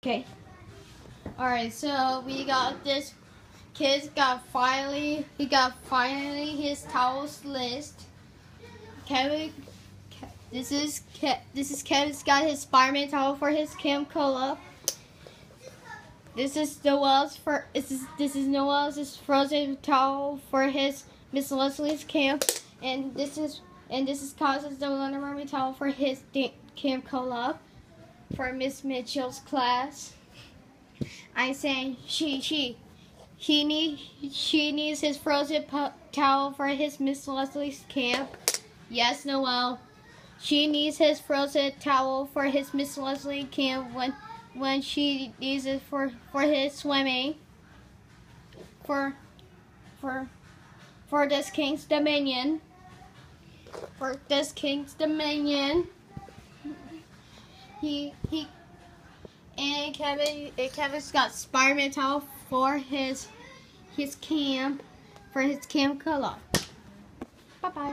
Okay. Alright, so we got this. He got finally his towels list. Kevin, this is Kevin's got his Spider-Man towel for his Camp Cola. This is Noel's Frozen towel for his Miss Leslie's camp, and this is Cos's the Wonder Mermaid towel for his Camp Cola for Miss Mitchell's class. I say she needs his Frozen towel for his Miss Leslie's camp. Yes, Noel. She needs his Frozen towel for his Miss Leslie camp when she needs it for his swimming. For this King's Dominion. For this King's Dominion. Kevin's got Spider-Man towel for his camp, Camp Cola. Bye bye.